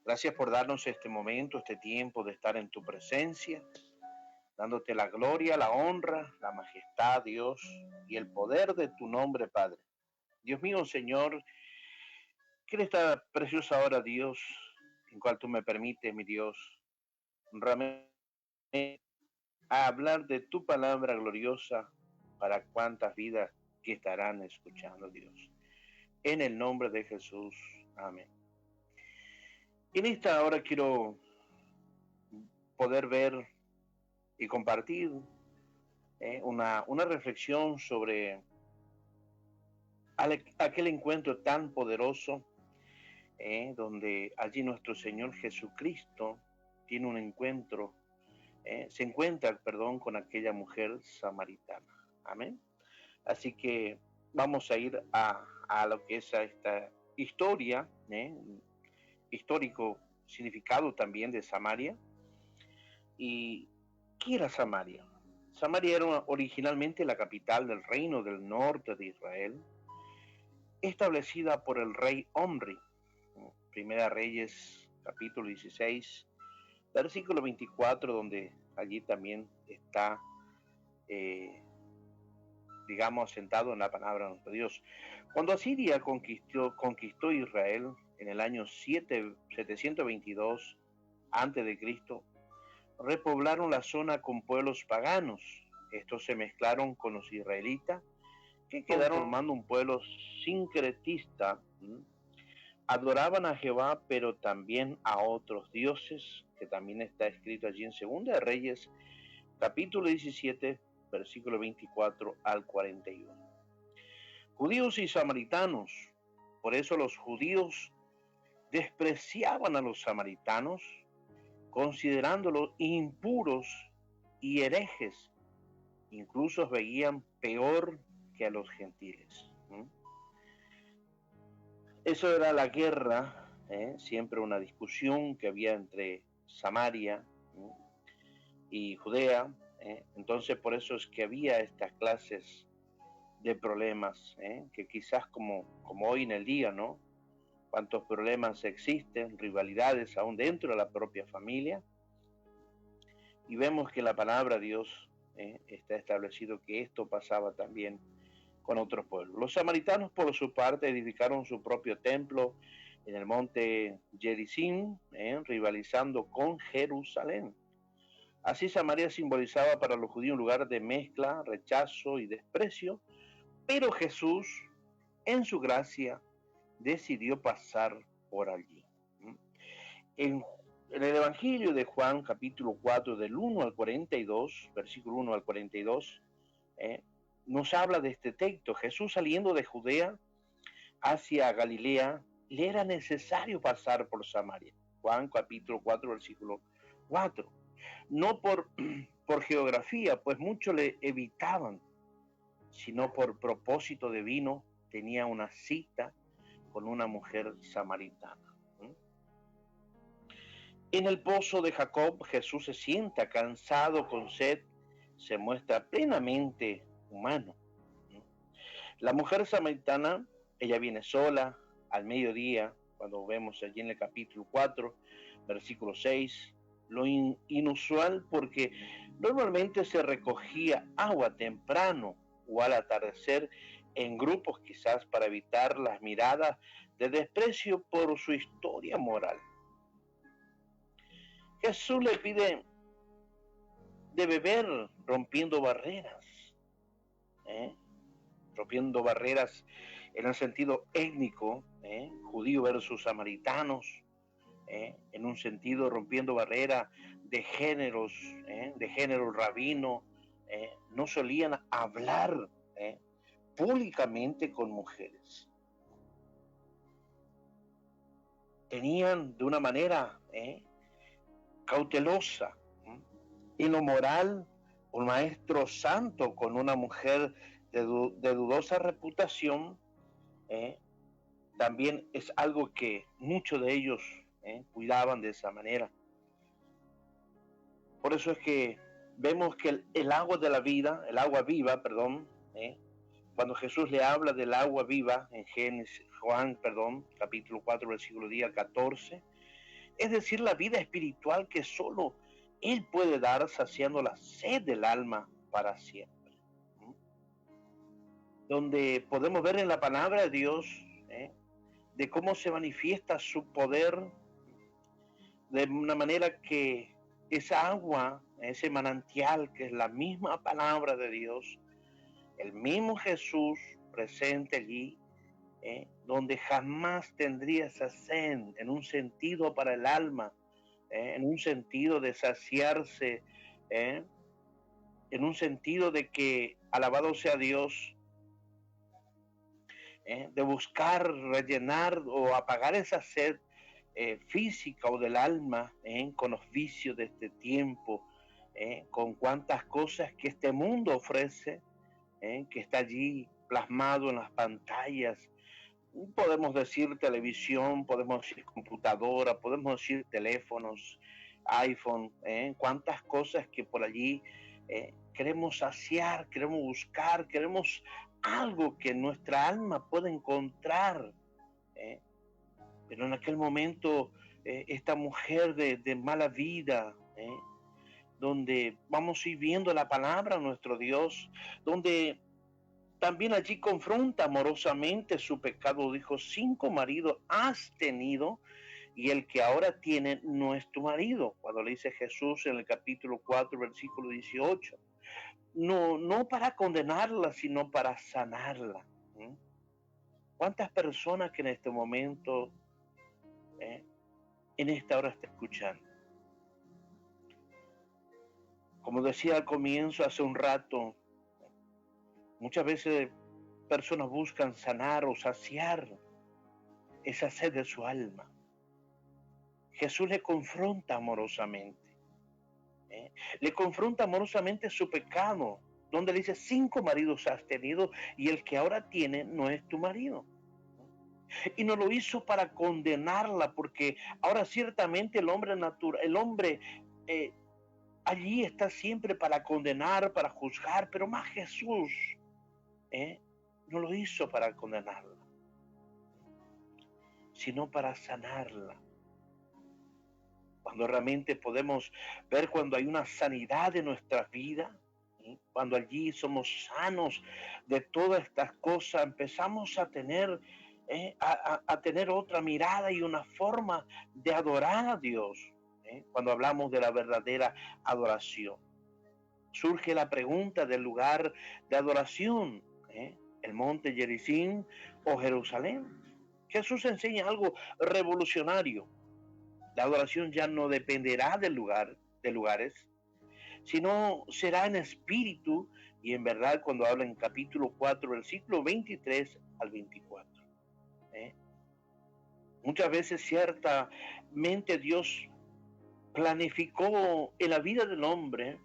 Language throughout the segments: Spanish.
Gracias por darnos este momento, este tiempo de estar en tu presencia, dándote la gloria, la honra, la majestad, Dios, y el poder de tu nombre, Padre. Dios mío, Señor, que en esta preciosa hora, Dios, en cual tú me permites, mi Dios, honrame a hablar de tu palabra gloriosa para cuantas vidas que estarán escuchando, Dios. En el nombre de Jesús, amén. En esta hora quiero poder ver y compartir una reflexión sobre aquel encuentro tan poderoso donde allí nuestro Señor Jesucristo tiene un encuentro, se encuentra, perdón, con aquella mujer samaritana. Amén. Así que vamos a ir a lo que es esta historia, histórico significado también de Samaria. ¿Y qué era Samaria? Samaria era originalmente la capital del reino del norte de Israel, establecida por el rey Omri. Primera Reyes, capítulo 16, versículo 24, donde allí también está, digamos, sentado en la palabra de nuestro Dios. Cuando Asiria conquistó Israel en el año 722 a.C., repoblaron la zona con pueblos paganos. Estos se mezclaron con los israelitas, que quedaron formando un pueblo sincretista. Adoraban a Jehová, pero también a otros dioses, que también está escrito allí en Segunda de Reyes, capítulo 17, versículo 24 al 41. Judíos y samaritanos. Por eso los judíos despreciaban a los samaritanos, considerándolos impuros y herejes. Incluso veían peor que a los gentiles. Eso era la guerra, siempre una discusión que había entre Samaria y Judea. Entonces por eso es que había estas clases de problemas, que quizás como hoy en el día, ¿no? Cuántos problemas existen, rivalidades aún dentro de la propia familia. Y vemos que la palabra de Dios está establecido que esto pasaba también con otros pueblos. Los samaritanos, por su parte, edificaron su propio templo en el monte Gerizim, rivalizando con Jerusalén. Así Samaria simbolizaba para los judíos un lugar de mezcla, rechazo y desprecio, pero Jesús, en su gracia, decidió pasar por allí. En el Evangelio de Juan, capítulo 4, del 1 al 42, versículo 1 al 42, nos habla de este texto. Jesús, saliendo de Judea hacia Galilea, le era necesario pasar por Samaria. Juan capítulo 4, versículo 4. No por geografía, pues muchos le evitaban, sino por propósito divino. Tenía una cita con una mujer samaritana. En el pozo de Jacob, Jesús se sienta cansado, con sed, se muestra plenamente humano. La mujer samaritana, ella viene sola al mediodía, cuando vemos allí en el capítulo 4, versículo 6, lo inusual, porque normalmente se recogía agua temprano o al atardecer en grupos, quizás para evitar las miradas de desprecio por su historia moral. Jesús le pide de beber rompiendo barreras, rompiendo barreras en el sentido étnico, judío versus samaritanos, en un sentido rompiendo barreras de géneros, de género rabino. No solían hablar públicamente con mujeres. Tenían de una manera cautelosa. En lo moral, un maestro santo con una mujer de dudosa reputación, también es algo que muchos de ellos cuidaban de esa manera. Por eso es que vemos que el agua de la vida, el agua viva, perdón, cuando Jesús le habla del agua viva en Juan, capítulo 4, versículo 10 al 14, es decir, la vida espiritual que solo Él puede dar, saciando la sed del alma para siempre. Donde podemos ver en la palabra de Dios de cómo se manifiesta su poder de una manera que esa agua, ese manantial que es la misma palabra de Dios, el mismo Jesús presente allí, donde jamás tendría esa sed, en un sentido para el alma, en un sentido de saciarse, en un sentido de que, alabado sea Dios, de buscar rellenar o apagar esa sed física o del alma, con los vicios de este tiempo, con cuantas cosas que este mundo ofrece, que está allí plasmado en las pantallas. Podemos decir televisión, podemos decir computadora, podemos decir teléfonos, iPhone, cuántas cosas que por allí queremos saciar, queremos buscar, queremos algo que nuestra alma pueda encontrar. Pero en aquel momento, esta mujer de mala vida, donde vamos a ir viendo la palabra de nuestro Dios, donde también allí confronta amorosamente su pecado. Dijo: 5 maridos has tenido y el que ahora tiene no es tu marido. Cuando le dice Jesús en el capítulo 4, versículo 18. No para condenarla, sino para sanarla. ¿Cuántas personas que en este momento, en esta hora está escuchando? Como decía al comienzo, hace un rato, muchas veces personas buscan sanar o saciar esa sed de su alma. Jesús le confronta amorosamente. Le confronta amorosamente su pecado, donde le dice: 5 maridos has tenido y el que ahora tiene no es tu marido. Y no lo hizo para condenarla, porque ahora ciertamente el hombre allí está siempre para condenar, para juzgar, pero más Jesús no lo hizo para condenarla, sino para sanarla. Cuando realmente podemos ver cuando hay una sanidad en nuestra vida, cuando allí somos sanos de todas estas cosas, empezamos a tener, a tener otra mirada y una forma de adorar a Dios. Cuando hablamos de la verdadera adoración, surge la pregunta del lugar de adoración, el monte Gerizim o Jerusalén. Jesús enseña algo revolucionario. La adoración ya no dependerá de lugares, sino será en espíritu y en verdad, cuando habla en capítulo 4, versículo 23 al 24. Muchas veces ciertamente Dios planificó en la vida del hombre,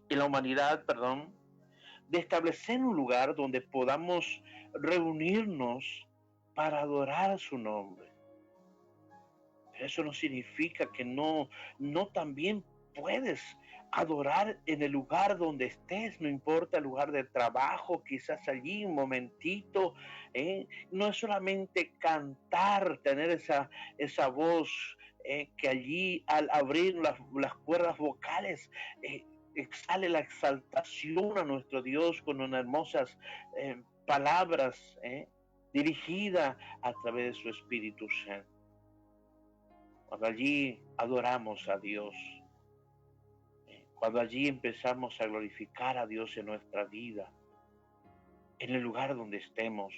en la humanidad, de establecer un lugar donde podamos reunirnos para adorar su nombre. Eso no significa que no también puedes adorar en el lugar donde estés, no importa el lugar de trabajo, quizás allí un momentito. No es solamente cantar, tener esa voz que allí al abrir las cuerdas vocales exhale la exaltación a nuestro Dios con unas hermosas palabras dirigidas a través de su Espíritu Santo. Cuando allí adoramos a Dios, cuando allí empezamos a glorificar a Dios en nuestra vida, en el lugar donde estemos,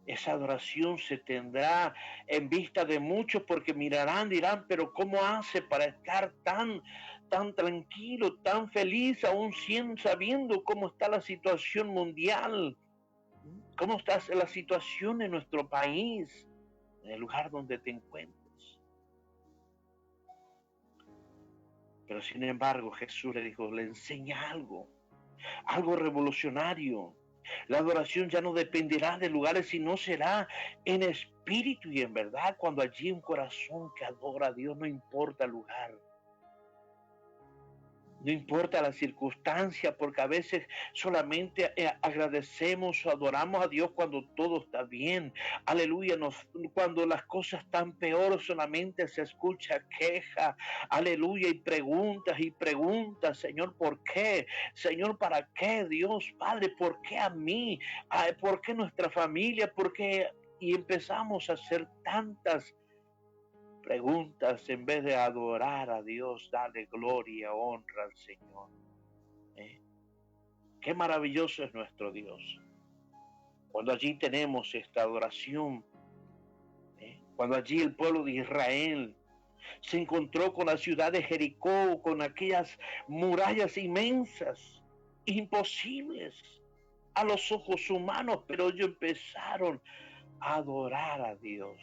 esa adoración se tendrá en vista de muchos, porque dirán, pero ¿cómo hace para estar tan tranquilo, tan feliz, aún sabiendo cómo está la situación mundial? ¿Cómo está la situación en nuestro país, en el lugar donde te encuentras? Pero sin embargo, Jesús le enseña algo revolucionario. La adoración ya no dependerá de lugares, sino será en espíritu y en verdad, cuando allí un corazón que adora a Dios, no importa el lugar. No importa la circunstancia, porque a veces solamente agradecemos o adoramos a Dios cuando todo está bien. Aleluya. Cuando las cosas están peor, solamente se escucha queja. Aleluya. Y preguntas, Señor, ¿por qué? Señor, ¿para qué? Dios, Padre, ¿por qué a mí? Ay, ¿por qué nuestra familia? ¿Por qué? Y empezamos a hacer tantas preguntas en vez de adorar a Dios, darle gloria, honra al Señor. Qué maravilloso es nuestro Dios. Cuando allí tenemos esta adoración, cuando allí el pueblo de Israel se encontró con la ciudad de Jericó, con aquellas murallas inmensas, imposibles a los ojos humanos, pero ellos empezaron a adorar a Dios.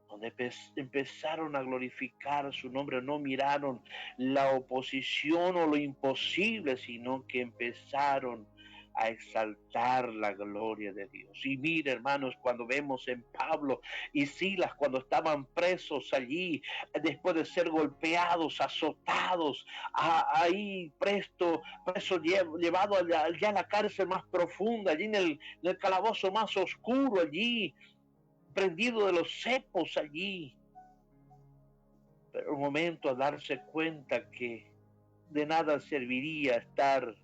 Donde empezaron a glorificar su nombre, no miraron la oposición o lo imposible, sino que empezaron a exaltar la gloria de Dios. Y mira, hermanos, cuando vemos en Pablo y Silas, cuando estaban presos allí, después de ser golpeados, azotados, ahí preso llevado allá a la cárcel más profunda, allí en el calabozo más oscuro, allí prendido de los cepos allí, pero un momento a darse cuenta que de nada serviría estar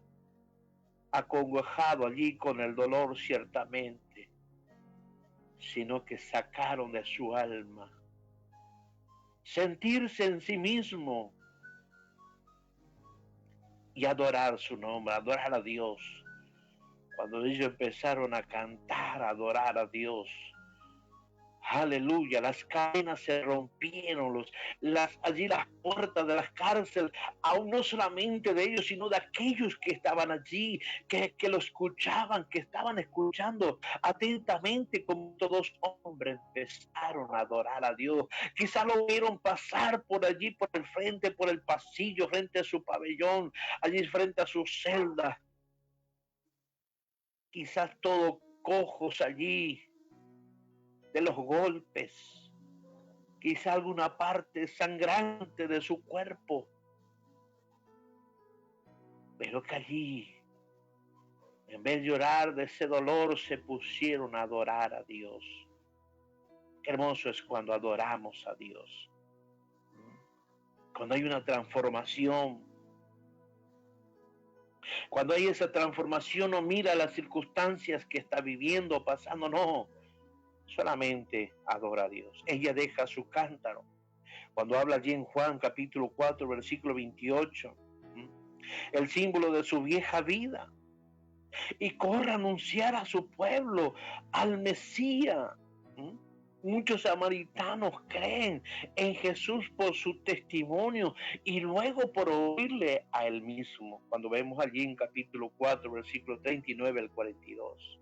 acongojado allí con el dolor ciertamente, sino que sacaron de su alma sentirse en sí mismo y adorar su nombre, adorar a Dios. Cuando ellos empezaron a cantar, a adorar a Dios, aleluya, las cadenas se rompieron, allí las puertas de las cárceles, aún no solamente de ellos, sino de aquellos que estaban allí, que lo escuchaban, que estaban escuchando atentamente, como todos hombres empezaron a adorar a Dios. Quizás lo vieron pasar por allí, por el frente, por el pasillo, frente a su pabellón, allí frente a su celda. Quizás todos cojos allí, de los golpes, quizá alguna parte sangrante de su cuerpo, pero que allí, en vez de llorar de ese dolor, se pusieron a adorar a Dios. Qué hermoso es cuando adoramos a Dios, cuando hay una transformación, cuando hay esa transformación, no mira las circunstancias que está viviendo, pasando, no, solamente adora a Dios. Ella deja su cántaro. Cuando habla allí en Juan capítulo 4, versículo 28, el símbolo de su vieja vida, y corre a anunciar a su pueblo, al Mesías. Muchos samaritanos creen en Jesús por su testimonio y luego por oírle a él mismo. Cuando vemos allí en capítulo 4, versículo 39 al 42.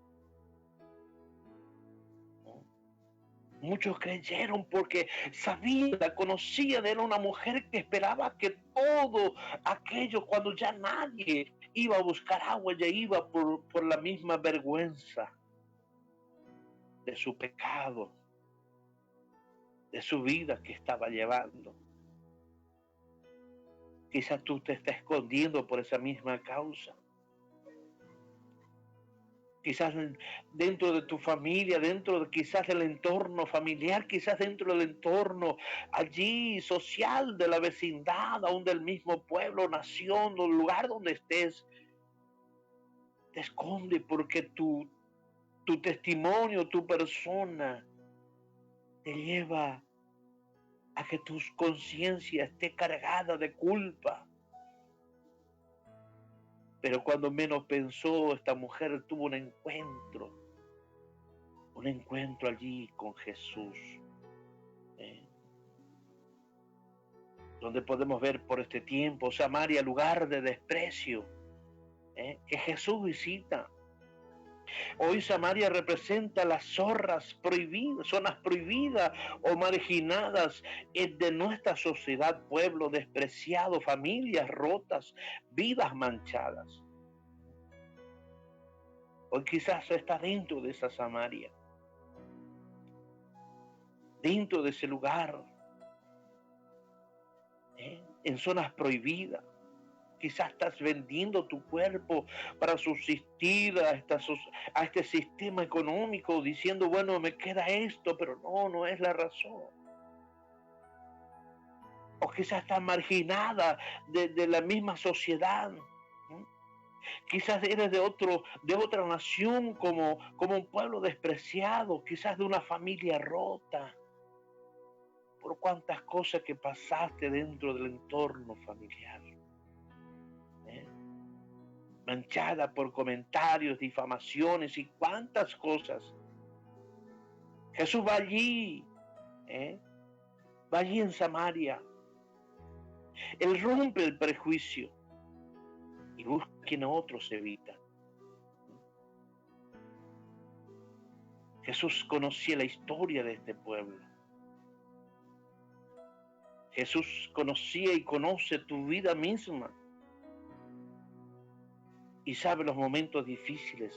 Muchos creyeron porque sabían, la conocían, era una mujer que esperaba que todo aquello, cuando ya nadie iba a buscar agua, ya iba por la misma vergüenza de su pecado, de su vida que estaba llevando. Quizás tú te estás escondiendo por esa misma causa. Quizás dentro de tu familia, quizás del entorno familiar, quizás dentro del entorno allí social de la vecindad, aún del mismo pueblo, nación, o lugar donde estés, te esconde porque tu testimonio, tu persona, te lleva a que tu conciencia esté cargada de culpa. Pero cuando menos pensó, esta mujer tuvo un encuentro allí con Jesús, donde podemos ver por este tiempo Samaria, lugar de desprecio, que Jesús visita. Hoy Samaria representa las zonas prohibidas o marginadas de nuestra sociedad, pueblo despreciado, familias rotas, vidas manchadas. Hoy quizás está dentro de esa Samaria, dentro de ese lugar, en zonas prohibidas. Quizás estás vendiendo tu cuerpo para subsistir a este sistema económico, diciendo, bueno, me queda esto, pero no es la razón. O quizás estás marginada de la misma sociedad. Quizás eres de otra nación, como un pueblo despreciado, quizás de una familia rota, por cuántas cosas que pasaste dentro del entorno familiar. Manchada por comentarios, difamaciones y cuántas cosas. Jesús va allí en Samaria. Él rompe el prejuicio y busca quien a otros evita. Jesús conocía la historia de este pueblo. Jesús conocía y conoce tu vida misma. Y sabe los momentos difíciles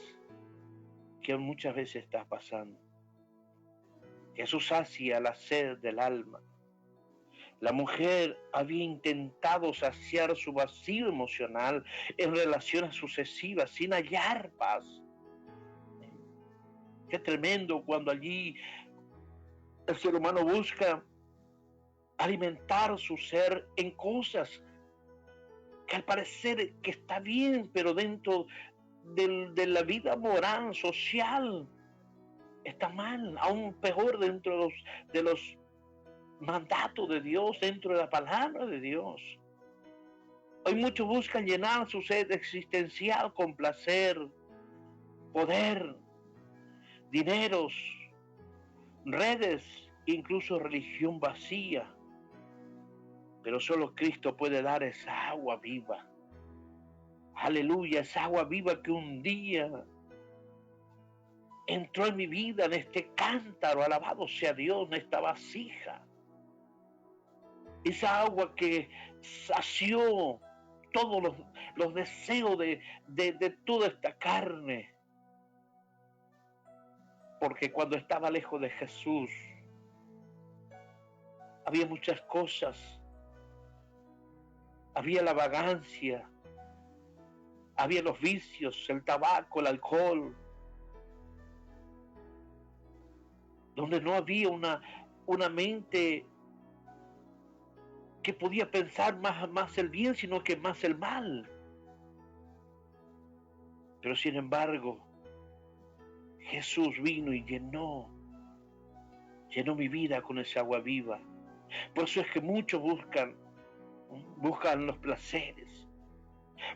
que muchas veces estás pasando. Jesús sacia la sed del alma. La mujer había intentado saciar su vacío emocional en relaciones sucesivas sin hallar paz. Qué tremendo cuando allí el ser humano busca alimentar su ser en cosas que al parecer que está bien, pero dentro de la vida moral, social, está mal. Aún peor dentro de los mandatos de Dios, dentro de la palabra de Dios. Hoy muchos buscan llenar su sed existencial con placer, poder, dineros, redes, incluso religión vacía. Pero solo Cristo puede dar esa agua viva. Aleluya, esa agua viva que un día entró en mi vida, en este cántaro, alabado sea Dios, en esta vasija. Esa agua que sació todos los deseos de toda esta carne. Porque cuando estaba lejos de Jesús, había muchas cosas. Había la vagancia, había los vicios, el tabaco, el alcohol, donde no había una mente que podía pensar más el bien, sino que más el mal. Pero sin embargo, Jesús vino y llenó mi vida con esa agua viva. Por eso es que muchos buscan los placeres,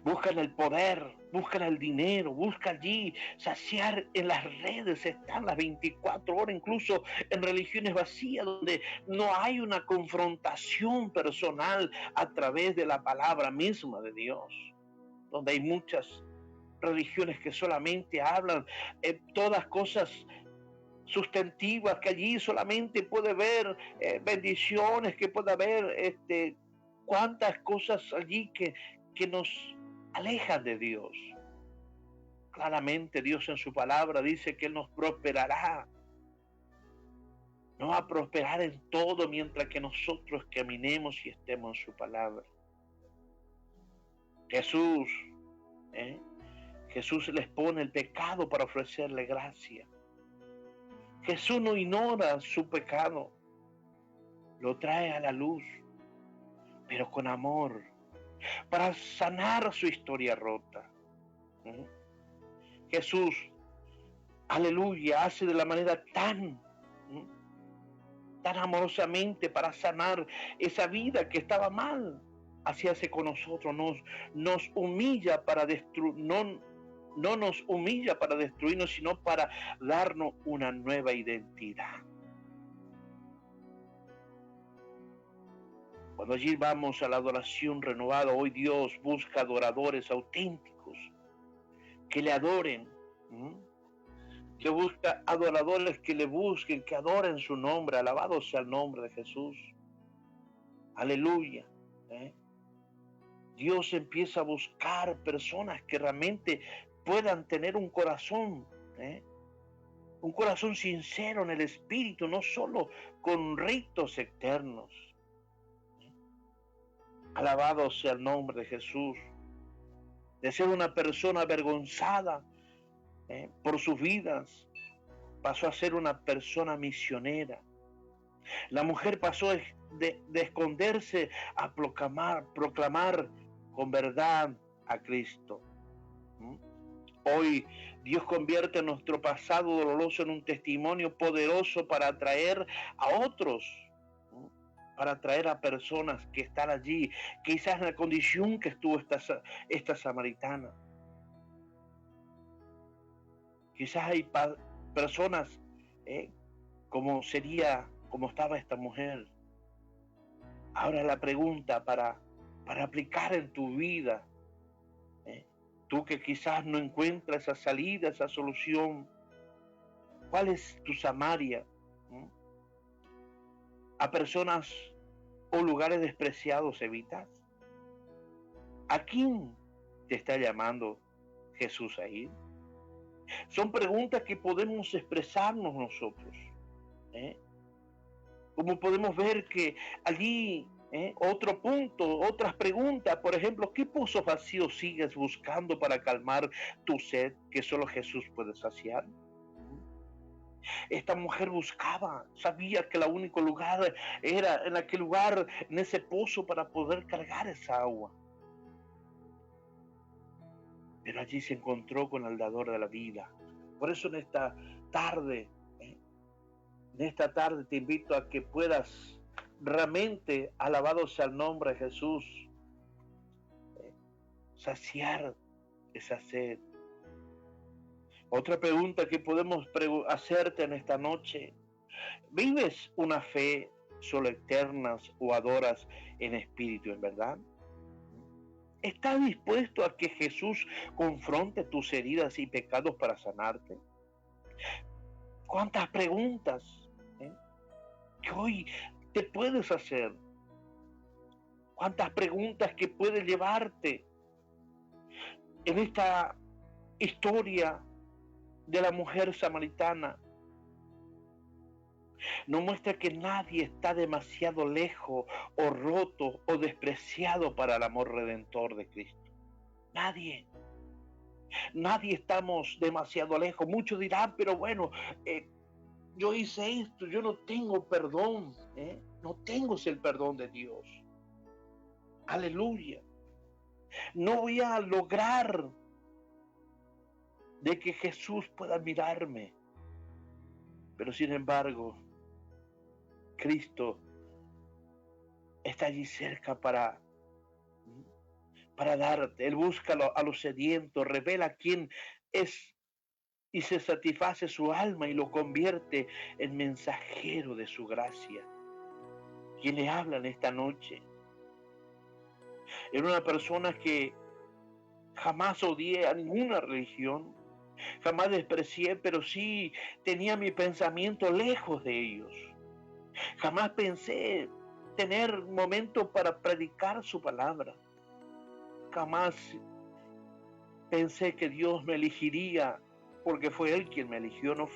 buscan el poder, buscan el dinero, buscan allí saciar en las redes, están las 24 horas, incluso en religiones vacías, donde no hay una confrontación personal a través de la palabra misma de Dios, donde hay muchas religiones que solamente hablan todas cosas sustantivas, que allí solamente puede haber bendiciones, que puede haber cuántas cosas allí que nos alejan de Dios. Claramente Dios en su palabra dice que Él nos prosperará. Nos va a prosperar en todo mientras que nosotros caminemos y estemos en su palabra. Jesús les pone el pecado para ofrecerle gracia. Jesús no ignora su pecado, lo trae a la luz, pero con amor, para sanar su historia rota. Jesús, aleluya, hace de la manera tan amorosamente para sanar esa vida que estaba mal. Así hace con nosotros, nos humilla para destruir, no nos humilla para destruirnos, sino para darnos una nueva identidad. Cuando allí vamos a la adoración renovada, hoy Dios busca adoradores auténticos que le adoren. Que busca adoradores que le busquen, que adoren su nombre. Alabado sea el nombre de Jesús. Aleluya. Dios empieza a buscar personas que realmente puedan tener un corazón sincero en el espíritu, no solo con ritos externos. Alabado sea el nombre de Jesús. De ser una persona avergonzada por sus vidas, pasó a ser una persona misionera. La mujer pasó de esconderse a proclamar con verdad a Cristo. Hoy Dios convierte nuestro pasado doloroso en un testimonio poderoso para atraer a otros, para atraer a personas que están allí, quizás en la condición que estuvo esta samaritana. Quizás hay personas como estaba esta mujer. Ahora la pregunta para aplicar en tu vida, tú que quizás no encuentras esa salida, esa solución, ¿cuál es tu Samaria? ¿A personas o lugares despreciados evitas? ¿A quién te está llamando Jesús a ir? Son preguntas que podemos expresarnos nosotros. Como podemos ver que allí, otro punto, otras preguntas, por ejemplo, ¿qué pozos vacíos sigues buscando para calmar tu sed que solo Jesús puede saciar? Esta mujer buscaba, sabía que el único lugar era en aquel lugar, en ese pozo para poder cargar esa agua. Pero allí se encontró con el dador de la vida. Por eso en esta tarde te invito a que puedas realmente, alabado sea el nombre de Jesús, saciar esa sed. Otra pregunta que podemos hacerte en esta noche: ¿vives una fe solo eterna o adoras en espíritu, en verdad? ¿Estás dispuesto a que Jesús confronte tus heridas y pecados para sanarte? ¿Cuántas preguntas que hoy te puedes hacer? ¿Cuántas preguntas que puedes llevarte en esta historia de la mujer samaritana? Nos muestra que nadie está demasiado lejos o roto o despreciado para el amor redentor de Cristo. Nadie estamos demasiado lejos. Muchos dirán, pero bueno, yo hice esto, yo no tengo perdón, no tengo el perdón de Dios. Aleluya. No voy a lograr de que Jesús pueda mirarme. Pero sin embargo, Cristo está allí cerca para darte. Él busca a los sedientos, revela quién es y se satisface su alma y lo convierte en mensajero de su gracia. ¿Quién le habla en esta noche? Era una persona que jamás odié a ninguna religión, jamás desprecié, pero sí tenía mi pensamiento lejos de ellos. Jamás pensé tener momentos para predicar su palabra. Jamás pensé que Dios me elegiría porque fue Él quien me eligió. No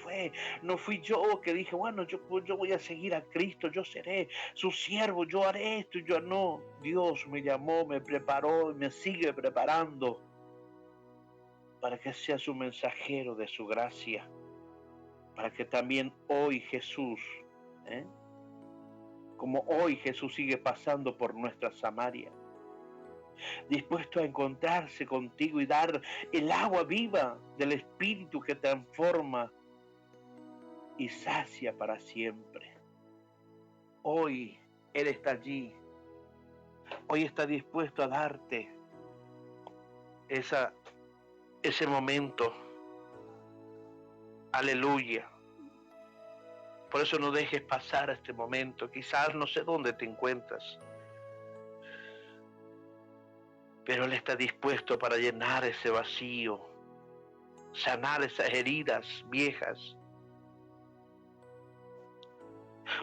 fui yo que dije, bueno, yo voy a seguir a Cristo, yo seré su siervo, yo haré esto, yo no. Dios me llamó, me preparó y me sigue preparando para que sea su mensajero de su gracia, para que también hoy Jesús, como hoy Jesús sigue pasando por nuestra Samaria, dispuesto a encontrarse contigo y dar el agua viva del Espíritu que transforma y sacia para siempre. Hoy Él está allí, hoy está dispuesto a darte ese momento. Aleluya. Por eso no dejes pasar este momento. Quizás no sé dónde te encuentras, pero Él está dispuesto para llenar ese vacío, sanar esas heridas viejas,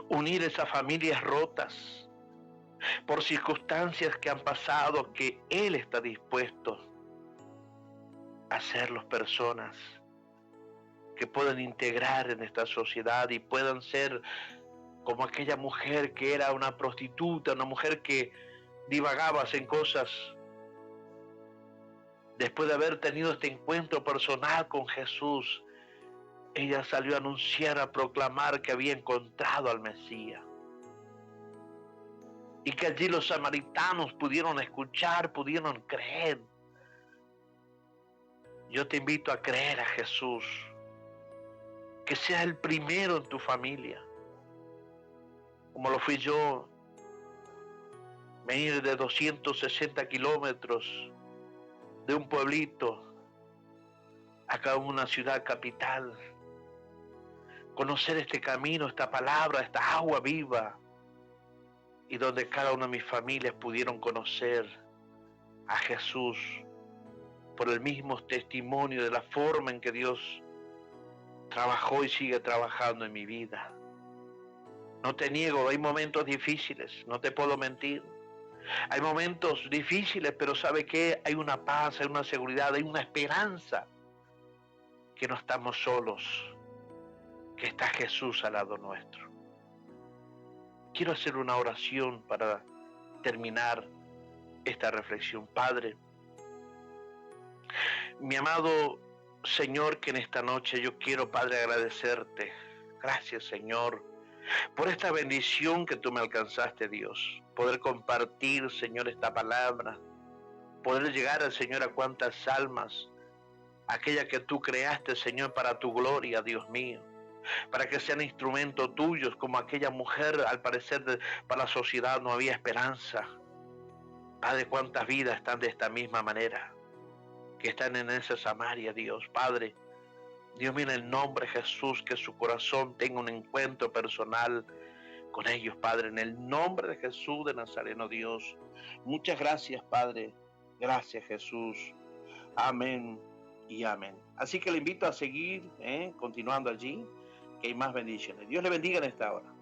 unir esas familias rotas por circunstancias que han pasado, que Él está dispuesto a hacerlos personas que puedan integrar en esta sociedad y puedan ser como aquella mujer que era una prostituta, una mujer que divagabas en cosas. Después de haber tenido este encuentro personal con Jesús, ella salió a anunciar, a proclamar que había encontrado al Mesías. Y que allí los samaritanos pudieron escuchar, pudieron creer. Yo te invito a creer a Jesús. Que seas el primero en tu familia. Como lo fui yo. Venir de 260 kilómetros de un pueblito acá a una ciudad capital. Conocer este camino, esta palabra, esta agua viva. Y donde cada una de mis familias pudieron conocer a Jesús por el mismo testimonio de la forma en que Dios trabajó y sigue trabajando en mi vida. No te niego, hay momentos difíciles, no te puedo mentir. Hay momentos difíciles, pero ¿sabe qué? Hay una paz, hay una seguridad, hay una esperanza. Que no estamos solos, que está Jesús al lado nuestro. Quiero hacer una oración para terminar esta reflexión. Padre, mi amado Señor, que en esta noche yo quiero, Padre, agradecerte. Gracias, Señor, por esta bendición que tú me alcanzaste, Dios. Poder compartir, Señor, esta palabra. Poder llegar, Señor, a cuantas almas, aquella que tú creaste, Señor, para tu gloria, Dios mío. Para que sean instrumentos tuyos, como aquella mujer, al parecer, para la sociedad no había esperanza. Padre, cuántas vidas están de esta misma manera, que están en esa Samaria, Dios. Padre, Dios mío, en el nombre de Jesús, que su corazón tenga un encuentro personal con ellos, Padre, en el nombre de Jesús de Nazareno, Dios. Muchas gracias, Padre. Gracias, Jesús. Amén y amén. Así que le invito a seguir, continuando allí, que hay más bendiciones. Dios le bendiga en esta hora.